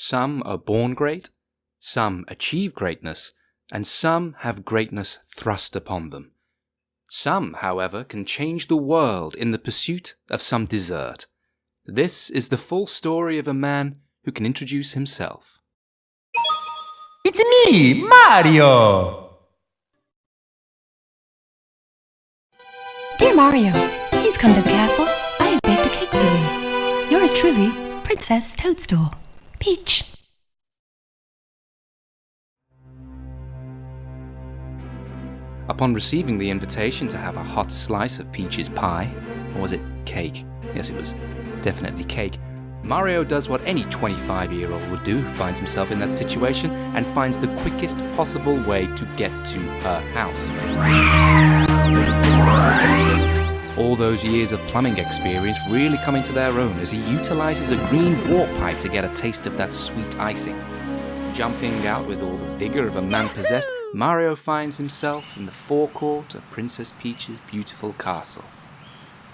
Some are born great, some achieve greatness, and some have greatness thrust upon them. Some, however, can change the world in the pursuit of some dessert. This is the full story of a man who can introduce himself. It's me, Mario! Dear Mario, please come to the castle. I have baked a cake for you. Yours truly, Princess Toadstool. Peach. Upon receiving the invitation to have a hot slice of Peach's pie, or was it cake? Yes, it was definitely cake. Mario does what any 25-year-old would do who finds himself in that situation and finds the quickest possible way to get to her house. All those years of plumbing experience really come into their own as he utilizes a green warp pipe to get a taste of that sweet icing. Jumping out with all the vigor of a man possessed, Mario finds himself in the forecourt of Princess Peach's beautiful castle.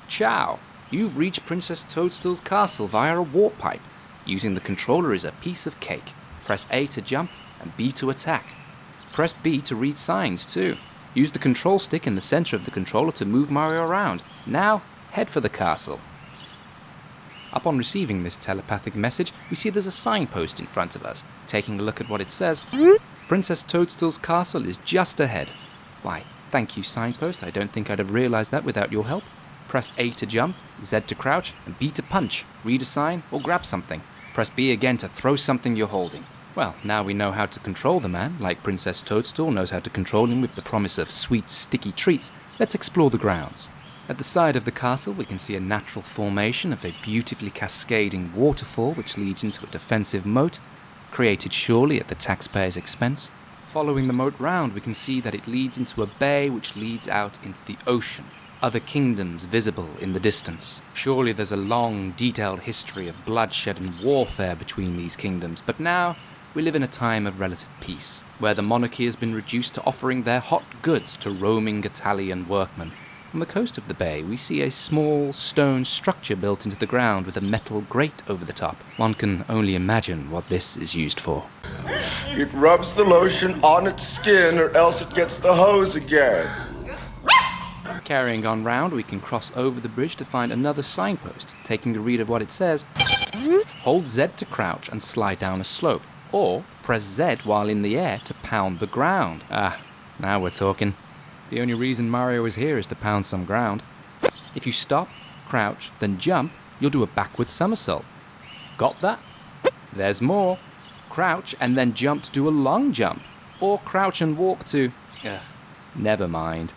Ciao! You've reached Princess Toadstool's castle via a warp pipe. Using the controller as a piece of cake. Press A to jump and B to attack. Press B to read signs too. Use the control stick in the center of the controller to move Mario around. Now, head for the castle. Upon receiving this telepathic message, we see there's a signpost in front of us. Taking a look at what it says, Princess Toadstool's castle is just ahead. Why, thank you, signpost. I don't think I'd have realized that without your help. Press A to jump, Z to crouch, and B to punch, read a sign, or grab something. Press B again to throw something you're holding. Well, now we know how to control the man, like Princess Toadstool knows how to control him with the promise of sweet, sticky treats. Let's explore the grounds. At the side of the castle, we can see a natural formation of a beautifully cascading waterfall which leads into a defensive moat, created surely at the taxpayer's expense. Following the moat round, we can see that it leads into a bay which leads out into the ocean. Other kingdoms visible in the distance. Surely there's a long, detailed history of bloodshed and warfare between these kingdoms, but now we live in a time of relative peace, where the monarchy has been reduced to offering their hot goods to roaming Italian workmen. On the coast of the bay, we see a small stone structure built into the ground with a metal grate over the top. One can only imagine what this is used for. It rubs the lotion on its skin or else it gets the hose again. Carrying on round, we can cross over the bridge to find another signpost. Taking a read of what it says, hold Z to crouch and slide down a slope, or press Z while in the air to pound the ground. Ah, now we're talking. The only reason Mario is here is to pound some ground. If you stop, crouch, then jump, you'll do a backward somersault. Got that? There's more. Crouch and then jump to do a long jump, or crouch and walk to... never mind.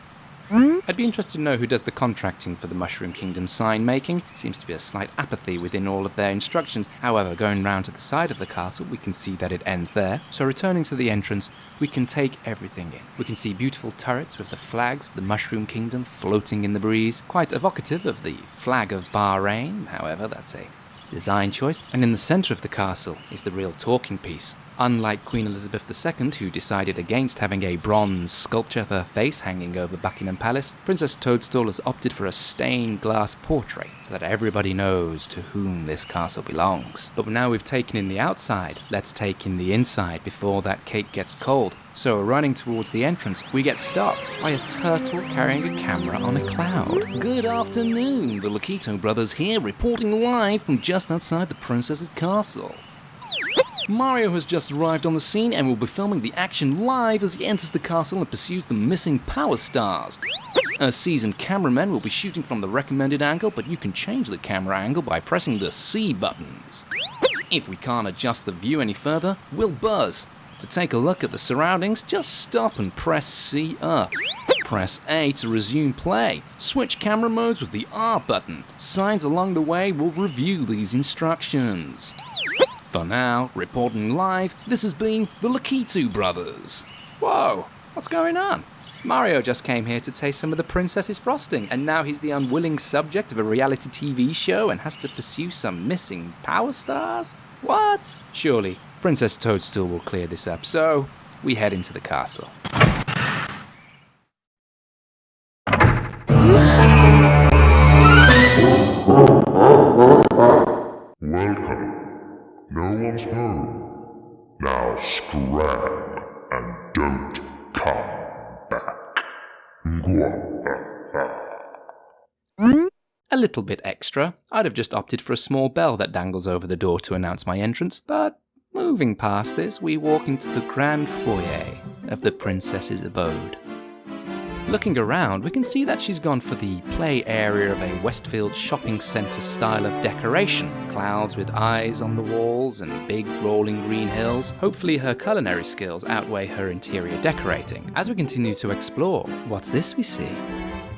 I'd be interested to know who does the contracting for the Mushroom Kingdom sign making. Seems to be a slight apathy within all of their instructions. However, going round to the side of the castle, we can see that it ends there. So returning to the entrance, we can take everything in. We can see beautiful turrets with the flags of the Mushroom Kingdom floating in the breeze. Quite evocative of the flag of Bahrain. However, that's a design choice. And in the center of the castle is the real talking piece. Unlike Queen Elizabeth II, who decided against having a bronze sculpture of her face hanging over Buckingham Palace, Princess Toadstool has opted for a stained glass portrait so that everybody knows to whom this castle belongs. But now we've taken in the outside, let's take in the inside before that cake gets cold. So running towards the entrance, we get stopped by a turtle carrying a camera on a cloud. Good afternoon, the Lokito brothers here, reporting live from just outside the princess's castle. Mario has just arrived on the scene and will be filming the action live as he enters the castle and pursues the missing power stars. A seasoned cameraman will be shooting from the recommended angle, but you can change the camera angle by pressing the C buttons. If we can't adjust the view any further, we'll buzz. To take a look at the surroundings, just stop and press C up. Press A to resume play. Switch camera modes with the R button. Signs along the way will review these instructions. For now, reporting live, this has been the Lokito brothers. Whoa, what's going on? Mario just came here to taste some of the princess's frosting, and now he's the unwilling subject of a reality TV show and has to pursue some missing power stars? What? Surely, Princess Toadstool will clear this up, so we head into the castle. Welcome. No one's home. Now scram and don't come back. A little bit extra. I'd have just opted for a small bell that dangles over the door to announce my entrance, but moving past this, we walk into the grand foyer of the princess's abode. Looking around, we can see that she's gone for the play area of a Westfield shopping centre style of decoration. Clouds with eyes on the walls and big rolling green hills. Hopefully her culinary skills outweigh her interior decorating. As we continue to explore, what's this we see?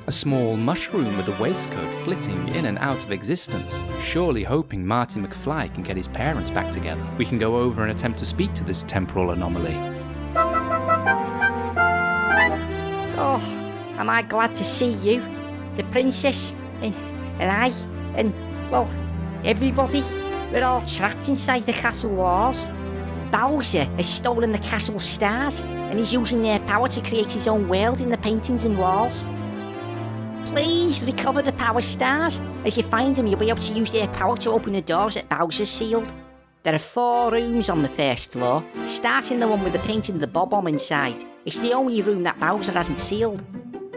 A small mushroom with a waistcoat flitting in and out of existence, surely hoping Marty McFly can get his parents back together. We can go over and attempt to speak to this temporal anomaly. Oh, am I glad to see you, the princess, and I, and, well, everybody. We're all trapped inside the castle walls. Bowser has stolen the castle stars, and he's using their power to create his own world in the paintings and walls. Please recover the power stars. As you find them, you'll be able to use their power to open the doors that Bowser's sealed. There are 4 rooms on the first floor, starting the one with the painting of the Bob-Omb inside. It's the only room that Bowser hasn't sealed.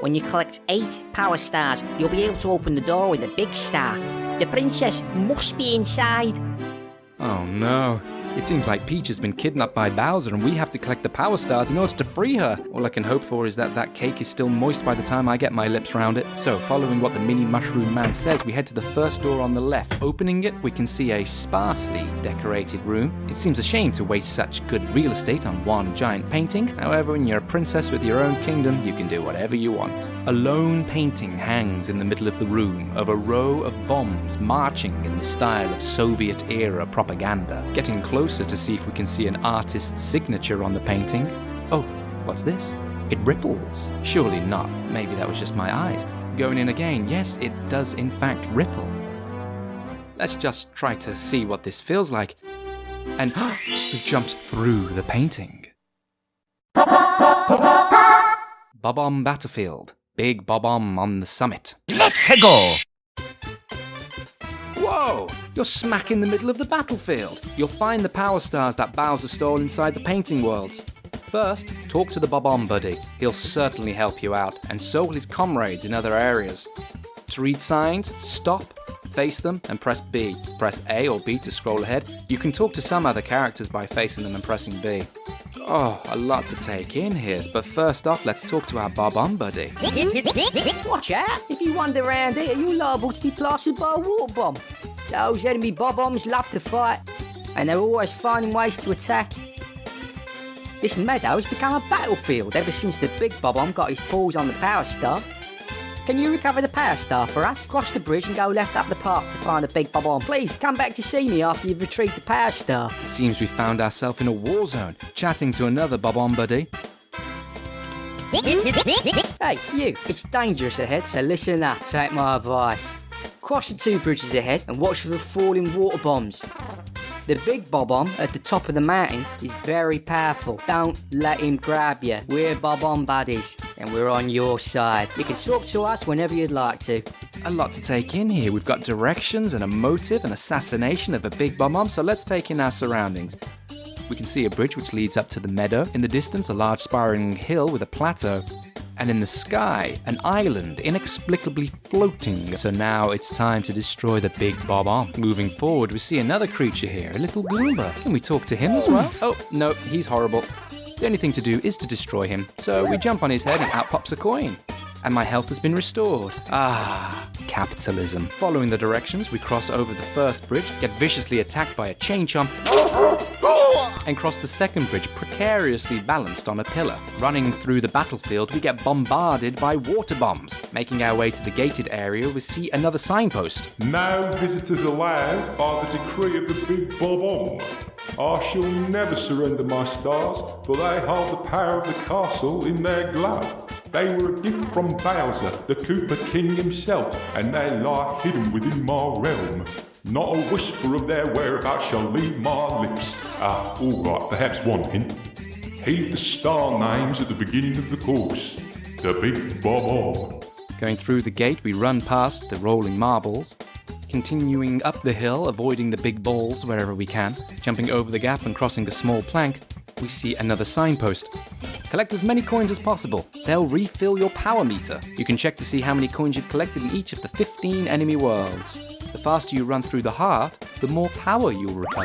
When you collect 8 power stars, you'll be able to open the door with a big star. The princess must be inside. Oh no. It seems like Peach has been kidnapped by Bowser and we have to collect the power stars in order to free her. All I can hope for is that that cake is still moist by the time I get my lips round it. So, following what the mini mushroom man says, we head to the first door on the left. Opening it, we can see a sparsely decorated room. It seems a shame to waste such good real estate on one giant painting. However, when you're a princess with your own kingdom, you can do whatever you want. A lone painting hangs in the middle of the room of a row of bombs marching in the style of Soviet-era propaganda. Getting closer to see if we can see an artist's signature on the painting. Oh, what's this? It ripples. Surely not. Maybe that was just my eyes. Going in again. Yes, it does in fact ripple. Let's just try to see what this feels like. And we've jumped through the painting. Bob-Omb Battlefield. Big Bob-Omb on the summit. Let's go! Whoa! You're smack in the middle of the battlefield. You'll find the power stars that Bowser stole inside the painting worlds. First, talk to the Bob-Omb buddy. He'll certainly help you out, and so will his comrades in other areas. To read signs, stop, face them, and press B. Press A or B to scroll ahead. You can talk to some other characters by facing them and pressing B. Oh, a lot to take in here, but first off, let's talk to our Bob-Omb buddy. Watch out! If you wander around here, you're liable to be plastered by a water bomb. Those enemy Bob-Ombs love to fight, and they're always finding ways to attack. This meadow has become a battlefield ever since the big Bob-Omb got his paws on the power star. Can you recover the power star for us? Cross the bridge and go left up the path to find the big Bob-Omb. Please, come back to see me after you've retrieved the power star. It seems we found ourselves in a war zone, chatting to another Bob-Omb buddy. Hey, you, it's dangerous ahead, so listen up, take my advice. Cross the 2 bridges ahead and watch for the falling water bombs. The big Bob-Omb at the top of the mountain is very powerful. Don't let him grab you. We're Bob-Omb buddies, and we're on your side. You can talk to us whenever you'd like to. A lot to take in here. We've got directions and a motive and assassination of a big Bob-Omb, so let's take in our surroundings. We can see a bridge which leads up to the meadow. In the distance, a large spiraling hill with a plateau. And in the sky, an island inexplicably floating. So now it's time to destroy the big Bob-Omb. Moving forward, we see another creature here, a little Goomba. Can we talk to him as well? Oh, no, he's horrible. The only thing to do is to destroy him. So we jump on his head and out pops a coin. And my health has been restored. Ah, capitalism. Following the directions, we cross over the first bridge, get viciously attacked by a chain chomp, and cross the second bridge precariously balanced on a pillar. Running through the battlefield, we get bombarded by water bombs. Making our way to the gated area, we see another signpost. No visitors allowed by the decree of the big Bob-Omb. I shall never surrender my stars, for they hold the power of the castle in their glove. They were a gift from Bowser, the Koopa King himself, and they lie hidden within my realm. Not a whisper of their whereabouts shall leave my lips. Alright, perhaps one hint. Heed the star names at the beginning of the course. The big Bob-Omb. Going through the gate, we run past the rolling marbles. Continuing up the hill, avoiding the big balls wherever we can, jumping over the gap and crossing a small plank, we see another signpost. Collect as many coins as possible. They'll refill your power meter. You can check to see how many coins you've collected in each of the 15 enemy worlds. The faster you run through the heart, the more power you'll recover.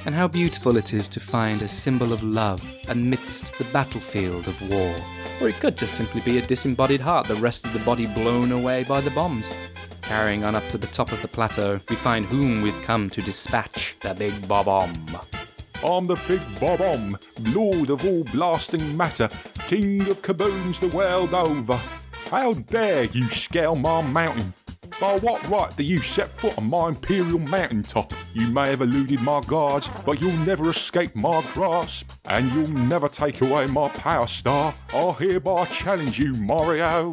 And how beautiful it is to find a symbol of love amidst the battlefield of war. Or it could just simply be a disembodied heart, the rest of the body blown away by the bombs. Carrying on up to the top of the plateau, we find whom we've come to dispatch, the big Bob-Omb. I'm the big Bob-Omb, lord of all blasting matter, king of kaboons the world over. How dare you scale my mountain? By what right do you set foot on my imperial mountaintop? You may have eluded my guards, but you'll never escape my grasp, and you'll never take away my power star. I hereby challenge you, Mario.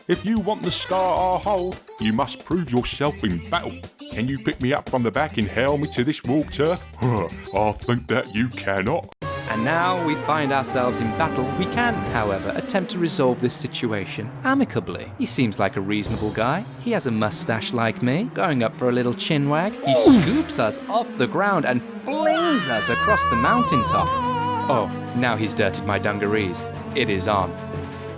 If you want the star I hold, you must prove yourself in battle. Can you pick me up from the back and hail me to this raw turf? I think that you cannot. And now we find ourselves in battle. We can, however, attempt to resolve this situation amicably. He seems like a reasonable guy. He has a mustache like me, going up for a little chin wag. He scoops us off the ground and flings us across the mountaintop. Oh, now he's dirtied my dungarees. It is on.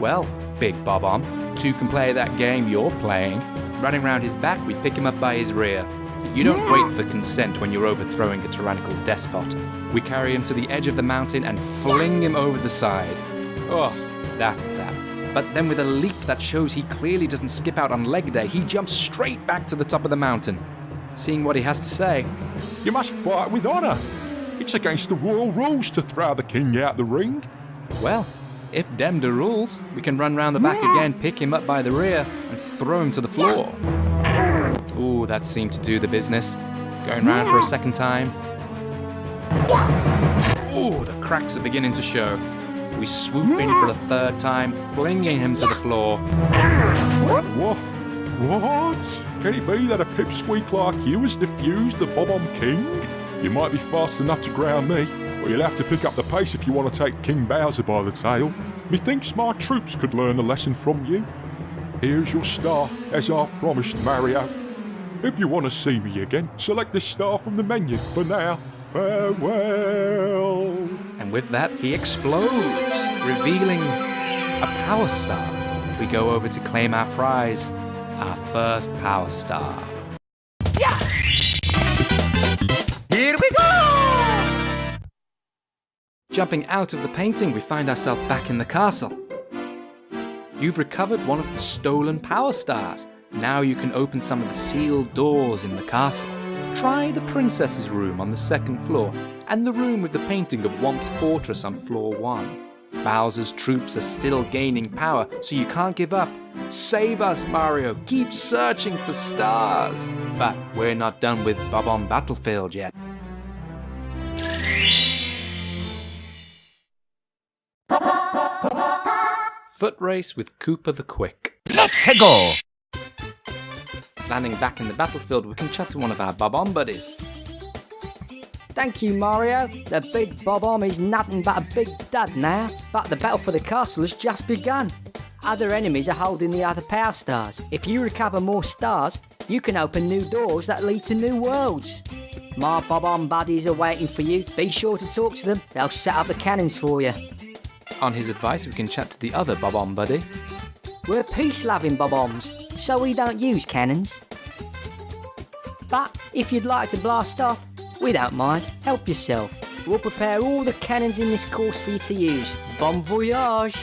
Well, big Bob-Omb, two can play that game you're playing. Running round his back, we pick him up by his rear. You don't wait for consent when you're overthrowing a tyrannical despot. We carry him to the edge of the mountain and fling him over the side. Oh, that's that. But then with a leap that shows he clearly doesn't skip out on leg day, he jumps straight back to the top of the mountain. Seeing what he has to say. You must fight with honour. It's against the royal rules to throw the king out the ring. Well, if dem the rules, we can run round the back again, pick him up by the rear, and throw him to the floor. Ooh, that seemed to do the business. Going round for a second time. Ooh, the cracks are beginning to show. We swoop in for the third time, flinging him to the floor. What? Can it be that a pipsqueak like you has defused the Bob-Omb King? You might be fast enough to ground me, but you'll have to pick up the pace if you want to take King Bowser by the tail. Methinks my troops could learn a lesson from you. Here's your star, as I promised, Mario. If you want to see me again, select the star from the menu. For now, farewell. And with that, he explodes, revealing a power star. We go over to claim our prize, our first power star. Here we go! Jumping out of the painting, we find ourselves back in the castle. You've recovered one of the stolen power stars. Now you can open some of the sealed doors in the castle. Try the princess's room on the second floor, and the room with the painting of Womp's fortress on floor 1. Bowser's troops are still gaining power, so you can't give up. Save us, Mario! Keep searching for stars! But we're not done with Bob-Omb Battlefield yet. Footrace with Koopa the Quick. Let's go! Landing back in the battlefield, we can chat to one of our Bob-Omb buddies. Thank you, Mario. The big Bob-Omb is nothing but a big dud now, but the battle for the castle has just begun. Other enemies are holding the other power stars. If you recover more stars, you can open new doors that lead to new worlds. My Bob-Omb buddies are waiting for you. Be sure to talk to them. They'll set up the cannons for you. On his advice, we can chat to the other Bob-Omb buddy. We're peace-loving Bob-Ombs, so we don't use cannons. But if you'd like to blast off, we don't mind. Help yourself. We'll prepare all the cannons in this course for you to use. Bon voyage!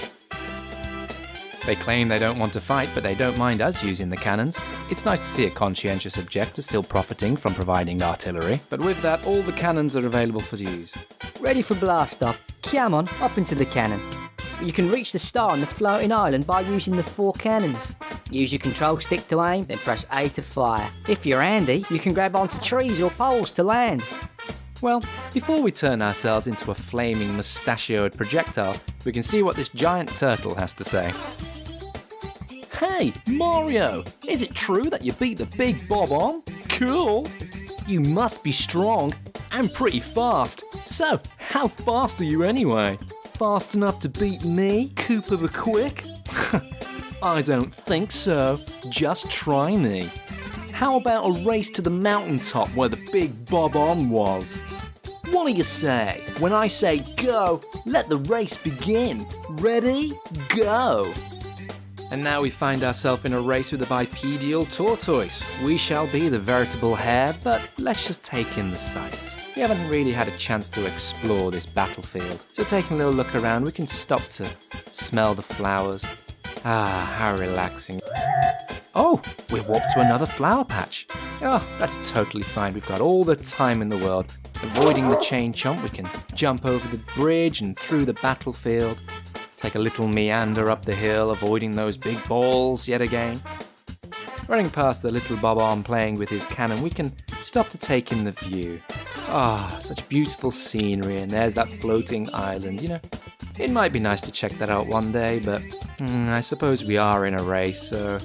They claim they don't want to fight, but they don't mind us using the cannons. It's nice to see a conscientious objector still profiting from providing artillery. But with that, all the cannons are available for use. Ready for blast off. Come on, up into the cannon. You can reach the star on the floating island by using the 4 cannons. Use your control stick to aim, then press A to fire. If you're handy, you can grab onto trees or poles to land. Well, before we turn ourselves into a flaming mustachioed projectile, we can see what this giant turtle has to say. Hey, Mario! Is it true that you beat the big Bob-Omb? Cool! You must be strong and pretty fast. So, how fast are you anyway? Fast enough to beat me, Koopa the Quick? I don't think so. Just try me. How about a race to the mountaintop where the big Bob-Omb was? What do you say? When I say go, let the race begin. Ready? Go! And now we find ourselves in a race with a bipedal tortoise. We shall be the veritable hare, but let's just take in the sights. We haven't really had a chance to explore this battlefield, so taking a little look around, we can stop to smell the flowers. Ah, how relaxing. Oh, we're warped to another flower patch. Oh, that's totally fine. We've got all the time in the world. Avoiding the chain chomp, we can jump over the bridge and through the battlefield. Take a little meander up the hill, avoiding those big balls yet again. Running past the little Bob-Omb playing with his cannon, we can stop to take in the view. Ah, such beautiful scenery, and there's that floating island, you know. It might be nice to check that out one day, but I suppose we are in a race, so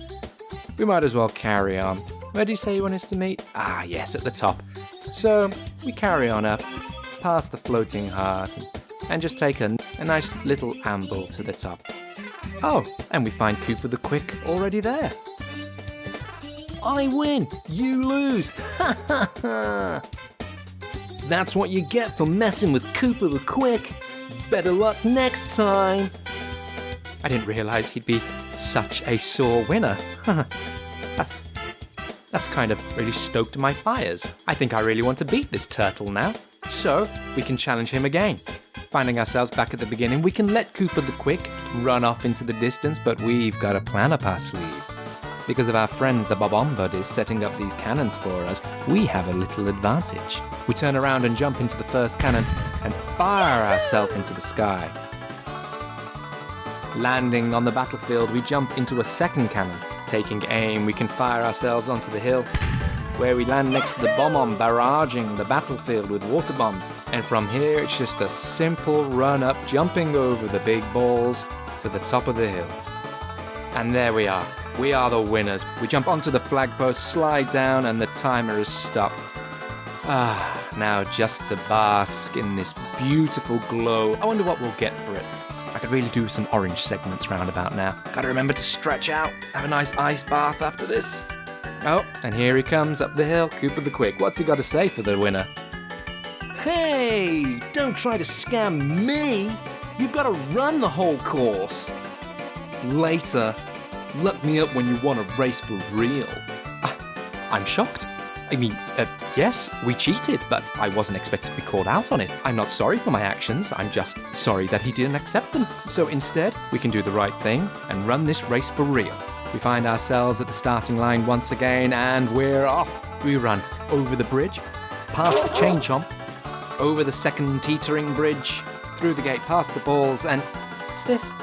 we might as well carry on. Where do you say you want us to meet? Ah, yes, at the top. So we carry on up, past the floating heart, and just take a nice little amble to the top. Oh, and we find Cooper the Quick already there. I win, you lose. Ha ha ha. That's what you get for messing with Cooper the Quick. Better luck next time. I didn't realise he'd be such a sore winner. That's kind of really stoked my fires. I think I really want to beat this turtle now. So, we can challenge him again. Finding ourselves back at the beginning, we can let Cooper the Quick run off into the distance, but we've got a plan up our sleeve. Because of our friends the Bob-Omb Buddies setting up these cannons for us, we have a little advantage. We turn around and jump into the first cannon and fire ourselves into the sky. Landing on the battlefield, we jump into a second cannon. Taking aim, we can fire ourselves onto the hill, where we land next to the Bob-Omb barraging the battlefield with water bombs. And from here, it's just a simple run up, jumping over the big balls to the top of the hill. And there we are. We are the winners. We jump onto the flagpost, slide down, and the timer is stopped. Ah, now just to bask in this beautiful glow. I wonder what we'll get for it. I could really do some orange segments round about now. Gotta remember to stretch out, have a nice ice bath after this. Oh, and here he comes up the hill, Cooper the Quick. What's he got to say for the winner? Hey, don't try to scam me. You've got to run the whole course. Later, look me up when you want to race for real. I'm shocked. I mean, yes, we cheated, but I wasn't expected to be called out on it. I'm not sorry for my actions, I'm just sorry that he didn't accept them. So instead, we can do the right thing and run this race for real. We find ourselves at the starting line once again, and we're off. We run over the bridge, past the chain chomp, over the second teetering bridge, through the gate, past the balls, and what's this?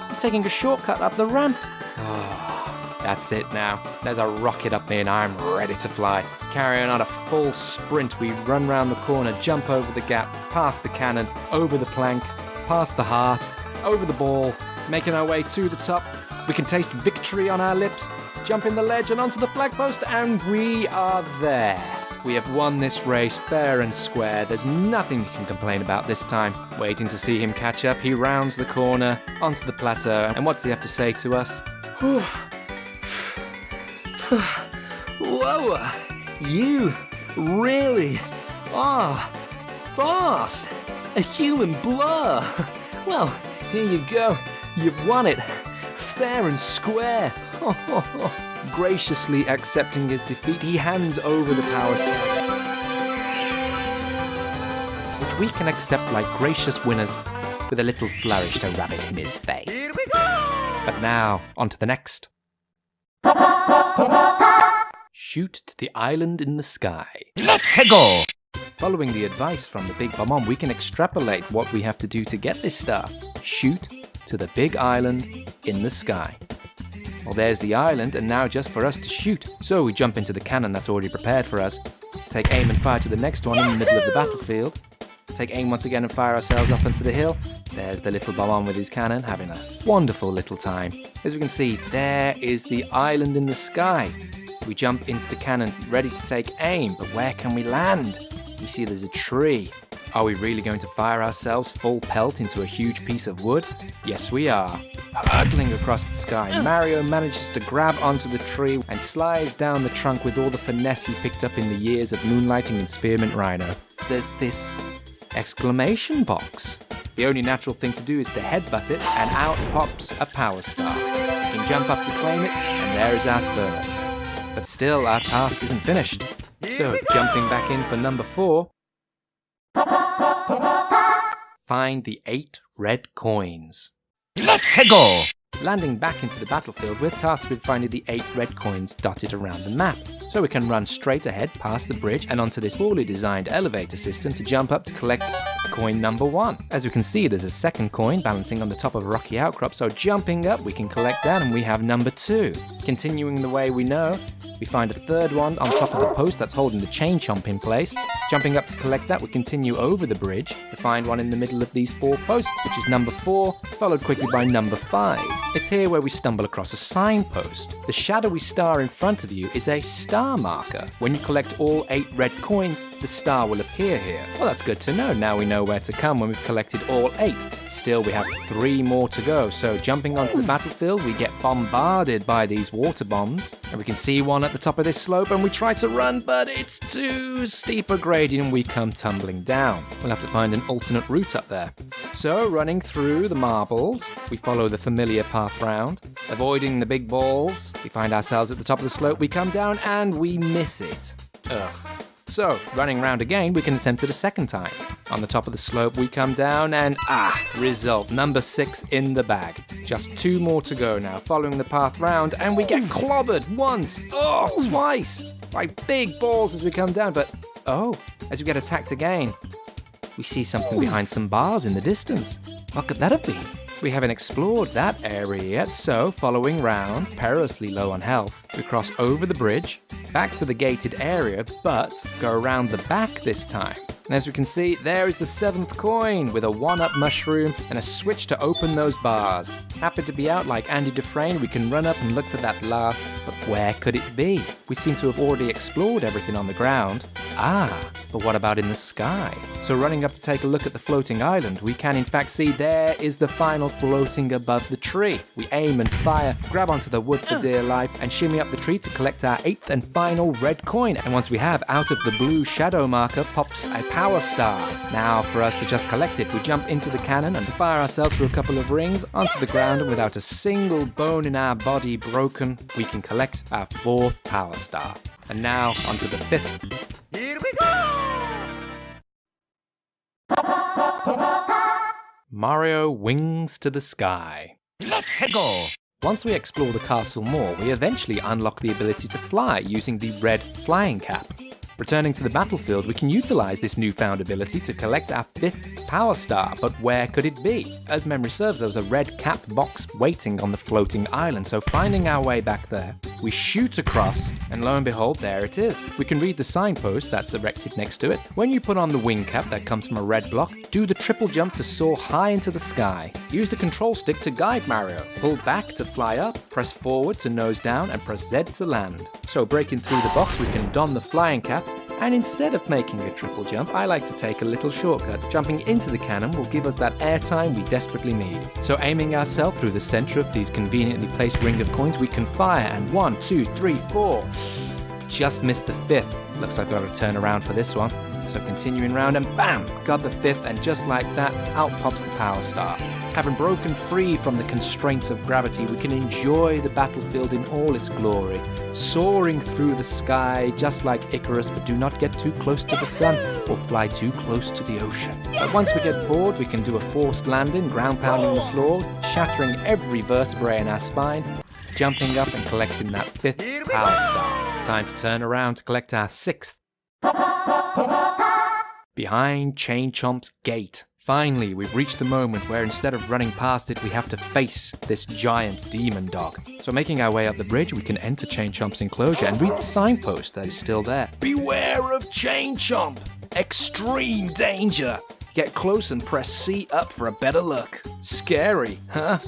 He's taking a shortcut up the ramp. Oh, that's it now. There's a rocket up me and I'm ready to fly. Carrying on a full sprint, we run round the corner, jump over the gap, past the cannon, over the plank, past the heart, over the ball, making our way to the top. We can taste victory on our lips, jump in the ledge and onto the flagpost, and we are there. We have won this race fair and square. There's nothing we can complain about this time. Waiting to see him catch up, he rounds the corner, onto the plateau, and what's he have to say to us? Whoa, you really are fast. A human blur. Well, here you go. You've won it. Fair and square. Graciously accepting his defeat, he hands over the power stone, which we can accept like gracious winners with a little flourish to rub it in his face. Here we go! But now, on to the next. Shoot to the island in the sky. Let's go! Following the advice from the big Bob-Omb, we can extrapolate what we have to do to get this star. Shoot to the big island in the sky. Well, there's the island, and now just for us to shoot. So we jump into the cannon that's already prepared for us, take aim and fire to the next one in the middle of the battlefield, take aim once again and fire ourselves up onto the hill. There's the little Bob-Omb with his cannon, having a wonderful little time. As we can see, there is the island in the sky. We jump into the cannon, ready to take aim, but where can we land? We see there's a tree. Are we really going to fire ourselves full pelt into a huge piece of wood? Yes, we are. Hurtling across the sky, Mario manages to grab onto the tree and slides down the trunk with all the finesse he picked up in the years of moonlighting in Spearmint Rhino. There's this exclamation box. The only natural thing to do is to headbutt it, and out pops a power star. We can jump up to claim it, and there is our third. But still, our task isn't finished. So, jumping back in for number 4, find the 8 red coins. Let's go! Landing back into the battlefield, we're tasked with finding the 8 red coins dotted around the map. So we can run straight ahead past the bridge and onto this poorly designed elevator system to jump up to collect coin number 1. As we can see, there's a second coin balancing on the top of a rocky outcrop, so jumping up we can collect that and we have number 2. Continuing the way we know, we find a third one on top of the post that's holding the chain chomp in place. Jumping up to collect that, we continue over the bridge to find one in the middle of these 4 posts, which is number 4, followed quickly by number 5. It's here where we stumble across a signpost. The shadowy star in front of you is a star marker. When you collect all 8 red coins, the star will appear here. Well, that's good to know. Now we know where to come when we've collected all 8. Still, we have 3 more to go, so jumping onto the battlefield, we get bombarded by these water bombs. And we can see one at the top of this slope, and we try to run, but it's too steep a gradient and we come tumbling down. We'll have to find an alternate route up there. So, running through the marbles, we follow the familiar path round. Avoiding the big balls, we find ourselves at the top of the slope, we come down, and we miss it. Ugh. So, running round again, we can attempt it a second time. On the top of the slope, we come down and result, number 6 in the bag. Just 2 more to go now, following the path round, and we get clobbered once, twice, by big balls as we come down, but as we get attacked again, we see something behind some bars in the distance. What could that have been? We haven't explored that area yet, so following round, perilously low on health, we cross over the bridge, back to the gated area, but go around the back this time. And as we can see, there is the 7th coin with a 1-up mushroom and a switch to open those bars. Happy to be out like Andy Dufresne, we can run up and look for that last, but where could it be? We seem to have already explored everything on the ground. But what about in the sky? So running up to take a look at the floating island, we can in fact see there is the final floating above the tree. We aim and fire, grab onto the wood for dear life, and shimmy up the tree to collect our 8th and final red coin. And once we have, out of the blue shadow marker pops a power star. Now for us to just collect it, we jump into the cannon and fire ourselves through a couple of rings onto the ground, and without a single bone in our body broken, we can collect our 4th power star. And now onto the 5th. Here we go! Mario wings to the sky. Let's go! Once we explore the castle more, we eventually unlock the ability to fly using the red flying cap. Returning to the battlefield, we can utilize this newfound ability to collect our 5th power star, but where could it be? As memory serves, there was a red cap box waiting on the floating island, so finding our way back there, we shoot across, and lo and behold, there it is. We can read the signpost that's erected next to it. When you put on the wing cap that comes from a red block, do the triple jump to soar high into the sky. Use the control stick to guide Mario. Pull back to fly up, press forward to nose down, and press Z to land. So breaking through the box, we can don the flying cap, and instead of making a triple jump, I like to take a little shortcut. Jumping into the cannon will give us that airtime we desperately need. So aiming ourselves through the center of these conveniently placed ring of coins, we can fire, and 1, 2, 3, 4. Just missed the 5th. Looks like I've got to turn around for this one. So continuing round, and bam! Got the 5th, and just like that, out pops the power star. Having broken free from the constraints of gravity, we can enjoy the battlefield in all its glory, soaring through the sky just like Icarus, but do not get too close to the sun or fly too close to the ocean. But once we get bored, we can do a forced landing, ground pounding the floor, shattering every vertebrae in our spine, jumping up and collecting that 5th power star. Time to turn around to collect our 6th. Behind Chain Chomp's gate. Finally, we've reached the moment where instead of running past it, we have to face this giant demon dog. So making our way up the bridge, we can enter Chain Chomp's enclosure and read the signpost that is still there. Beware of Chain Chomp! Extreme danger! Get close and press C up for a better look. Scary, huh?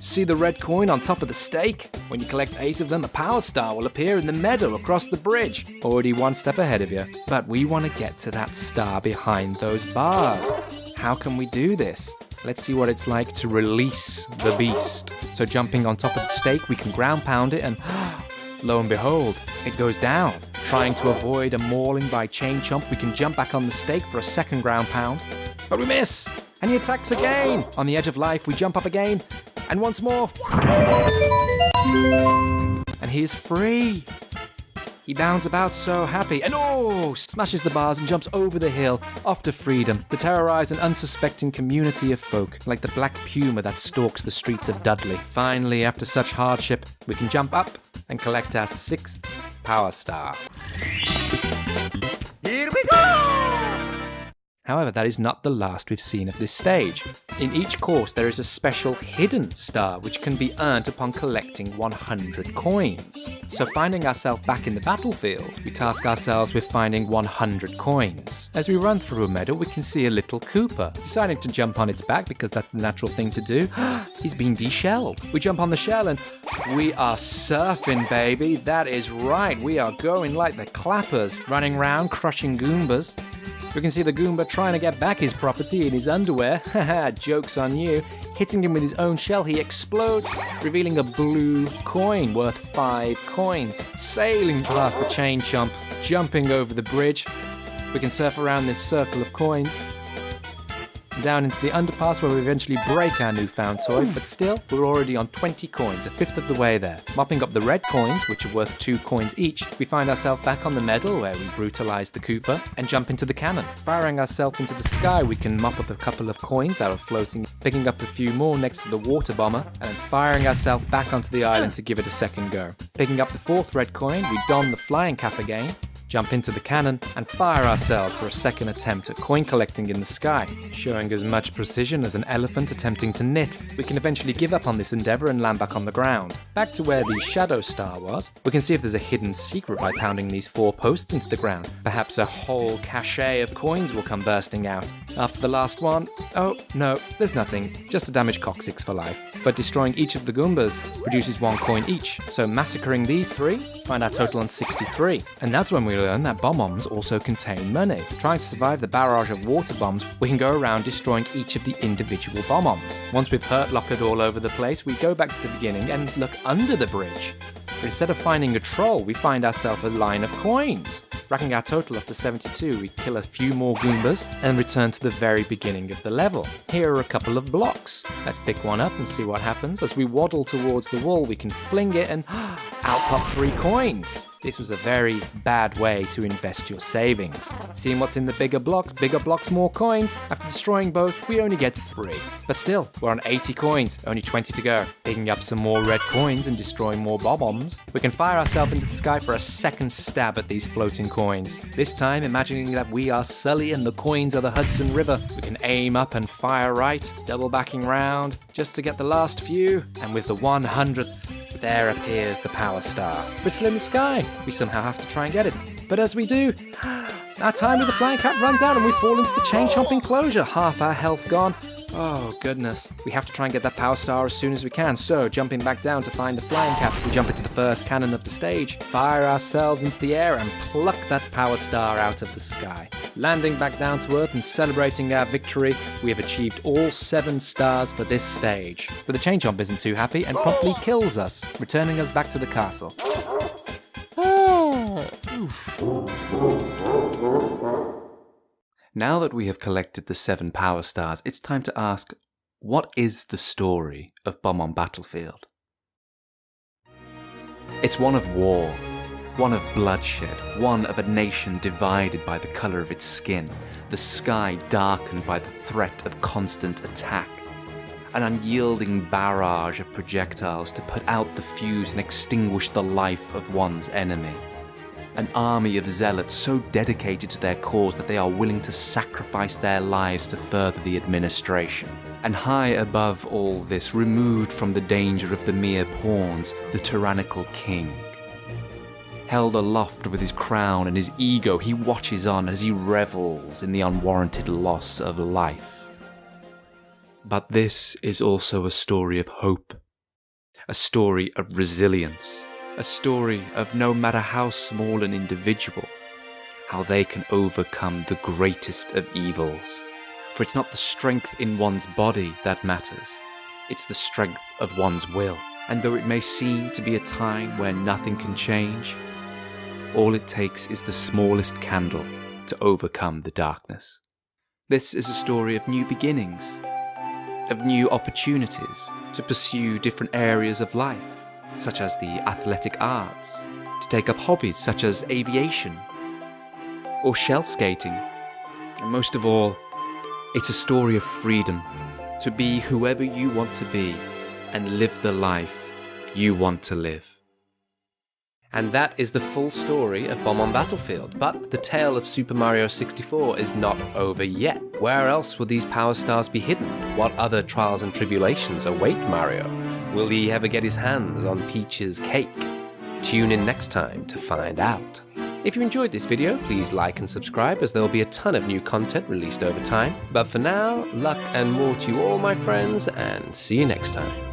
See the red coin on top of the stake? When you collect 8 of them, a power star will appear in the meadow across the bridge. Already one step ahead of you. But we want to get to that star behind those bars. How can we do this? Let's see what it's like to release the beast. So jumping on top of the stake, we can ground pound it and lo and behold, it goes down. Trying to avoid a mauling by Chain Chomp, we can jump back on the stake for a second ground pound. But we miss! And he attacks again! On the edge of life, we jump up again. And once more. And he's free! He bounds about so happy and smashes the bars and jumps over the hill, off to freedom, to terrorize an unsuspecting community of folk, like the black puma that stalks the streets of Dudley. Finally, after such hardship, we can jump up and collect our 6th power star. Here we go! However, that is not the last we've seen of this stage. In each course, there is a special hidden star which can be earned upon collecting 100 coins. So finding ourselves back in the battlefield, we task ourselves with finding 100 coins. As we run through a meadow, we can see a little Cooper, deciding to jump on its back because that's the natural thing to do. He's been deshelled. We jump on the shell and we are surfing, baby. That is right, we are going like the clappers, running around, crushing Goombas. We can see the Goomba trying to get back his property in his underwear. Haha, joke's on you. Hitting him with his own shell, he explodes, revealing a blue coin worth 5 coins. Sailing past the Chain Chomp, jumping over the bridge. We can surf around this circle of coins. Down into the underpass where we eventually break our newfound toy, but still, we're already on 20 coins, a fifth of the way there. Mopping up the red coins, which are worth 2 coins each, we find ourselves back on the medal where we brutalize the Cooper and jump into the cannon. Firing ourselves into the sky, we can mop up a couple of coins that are floating, picking up a few more next to the water bomber, and then firing ourselves back onto the island to give it a second go. Picking up the 4th red coin, we don the flying cap again, jump into the cannon, and fire ourselves for a second attempt at coin collecting in the sky. Showing as much precision as an elephant attempting to knit, we can eventually give up on this endeavour and land back on the ground. Back to where the shadow star was, we can see if there's a hidden secret by pounding these 4 posts into the ground. Perhaps a whole cachet of coins will come bursting out. After the last one, oh no, there's nothing, just a damaged coccyx for life. But destroying each of the Goombas produces 1 coin each, so massacring these 3, find our total on 63. And that's when we learn that bomb-ombs also contain money. Trying to survive the barrage of water bombs, we can go around destroying each of the individual bomb-ombs. Once we've hurt-lockered all over the place, we go back to the beginning and look under the bridge. But instead of finding a troll, we find ourselves a line of coins. Racking our total up to 72, we kill a few more Goombas and return to the very beginning of the level. Here are a couple of blocks. Let's pick one up and see what happens. As we waddle towards the wall, we can fling it and out pop 3 coins. This was a very bad way to invest your savings. Seeing what's in the bigger blocks, more coins. After destroying both, we only get 3. But still, we're on 80 coins, only 20 to go. Picking up some more red coins and destroying more bob-ombs, we can fire ourselves into the sky for a second stab at these floating coins. This time, imagining that we are Sully and the coins are the Hudson River, we can aim up and fire right, double backing round, just to get the last few, and with the 100th, there appears the power star. But still in the sky, we somehow have to try and get it. But as we do, our time with the flying cap runs out and we fall into the Chain Chomp enclosure. Half our health gone. Oh goodness. We have to try and get that power star as soon as we can. So jumping back down to find the flying cap, we jump into the first cannon of the stage, fire ourselves into the air and pluck that power star out of the sky. Landing back down to earth and celebrating our victory, we have achieved all 7 stars for this stage. But the Chain Chomp isn't too happy and promptly kills us, returning us back to the castle. Now that we have collected the 7 power stars, it's time to ask, what is the story of Bob-Omb Battlefield? It's one of war, one of bloodshed, one of a nation divided by the colour of its skin, the sky darkened by the threat of constant attack, an unyielding barrage of projectiles to put out the fuse and extinguish the life of one's enemy. An army of zealots so dedicated to their cause that they are willing to sacrifice their lives to further the administration. And high above all this, removed from the danger of the mere pawns, the tyrannical king. Held aloft with his crown and his ego, he watches on as he revels in the unwarranted loss of life. But this is also a story of hope, a story of resilience, a story of no matter how small an individual, how they can overcome the greatest of evils. For it's not the strength in one's body that matters, it's the strength of one's will. And though it may seem to be a time where nothing can change, all it takes is the smallest candle to overcome the darkness. This is a story of new beginnings, of new opportunities to pursue different areas of life, such as the athletic arts, to take up hobbies such as aviation or shell skating. And most of all, it's a story of freedom, to be whoever you want to be and live the life you want to live. And that is the full story of BobOmb Battlefield, but the tale of Super Mario 64 is not over yet. Where else will these power stars be hidden? What other trials and tribulations await Mario? Will he ever get his hands on Peach's cake? Tune in next time to find out. If you enjoyed this video, please like and subscribe, as there will be a ton of new content released over time. But for now, luck and more to you all, my friends, and see you next time.